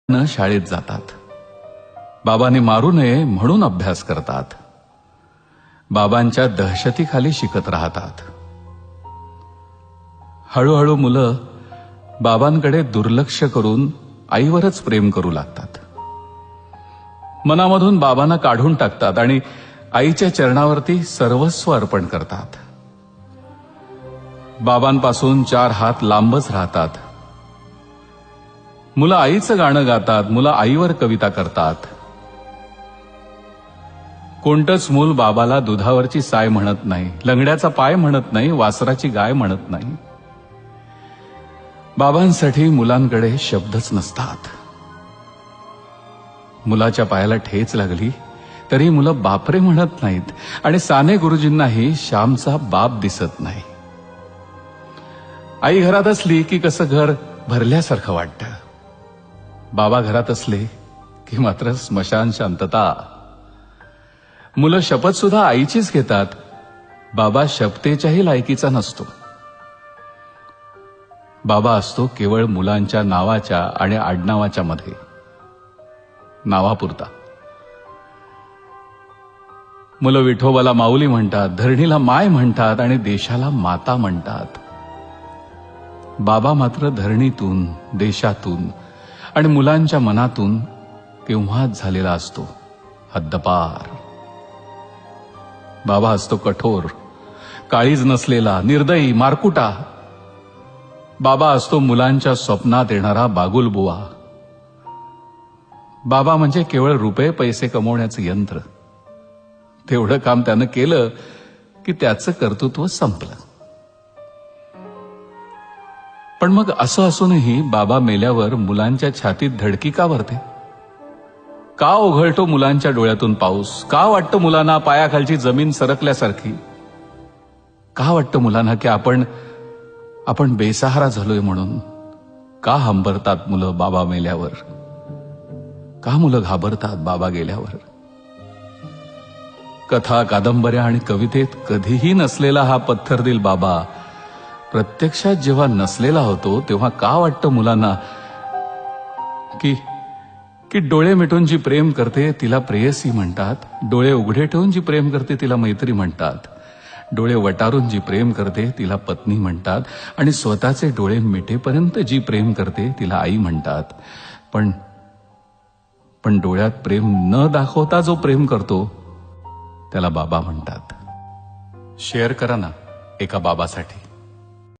शाळेत जातात. बाबांनी मारू नये म्हणून अभ्यास करतात. बाबांच्या दहशतीखाली शिकत राहतात. हळूहळू मुलं बाबांकडे दुर्लक्ष करून आईवरच प्रेम करू लागतात. मनामधून बाबांना काढून टाकतात आणि आईच्या चरणावरती सर्वस्व अर्पण करतात. बाबांपासून 4 हात लांबच राहतात. मुलं आईचं गाणं गातात. मुलं आईवर कविता करतात. कोणतंच मूल बाबाला दुधावरची साय म्हणत नाही, लंगड्याचा पाय म्हणत नाही, वासराची गाय म्हणत नाही. बाबांसाठी मुलांकडे शब्दच नसतात. मुलाच्या पायाला ठेच लागली तरी मुलं बापरे म्हणत नाहीत आणि साने गुरुजींनाही श्यामचा बाप दिसत नाही. आई घरात असली की कसं घर भरल्यासारखं वाटतं. बाबा घरात असले की मात्र स्मशान शांतता. मुलं शपथ सुद्धा आईचीच घेतात. बाबा शपथेच्याही लायकीचा नसतो. बाबा असतो केवळ मुलांच्या नावाच्या आणि आडनावाच्या मध्ये, नावापुरता. मुलं विठोबाला माऊली म्हणतात, धरणीला माय म्हणतात आणि देशाला माता म्हणतात. बाबा मात्र धरणीतून, देशातून आणि मुलांच्या मनातून केव्हाच झालेला असतो, हद्दपार. बाबा असतो कठोर, काळीज नसलेला, निर्दयी, मारकुटा. बाबा असतो मुलांच्या स्वप्नात येणारा बागुलबुवा. बाबा म्हणजे केवळ रुपये पैसे कमवण्याचं यंत्र. तेवढं काम त्यानं केलं की त्याचं कर्तृत्व संपलं. पण मग असं असूनही बाबा मेल्यावर मुलांच्या छातीत धडकी का भरते? का ओघळतो मुलांच्या डोळ्यातून पाऊस? का वाटतं मुलांना पायाखालची जमीन सरकल्यासारखी? का वाटतं मुलांना की आपण बेसहारा झालोय म्हणून? का हंबरतात मुलं बाबा मेल्यावर? का मुलं घाबरतात बाबा गेल्यावर? कथा, कादंबऱ्या आणि कवितेत कधीही नसलेला हा पत्थरदिल बाबा प्रत्यक्षात जेव्हा नसलेला होतो तेव्हा का वाटतं मुलांना की डोळे मिटून जी प्रेम करते तिला प्रेयसी म्हणतात, डोळे उघडे ठेवून जी प्रेम करते तिला मैत्री म्हणतात, डोळे वटारून जी प्रेम करते तिला पत्नी म्हणतात आणि स्वतःचे डोळे मिटेपर्यंत जी प्रेम करते तिला आई म्हणतात. पण डोळ्यात प्रेम न दाखवता जो प्रेम करतो त्याला बाबा म्हणतात. शेअर करा ना एका बाबासाठी.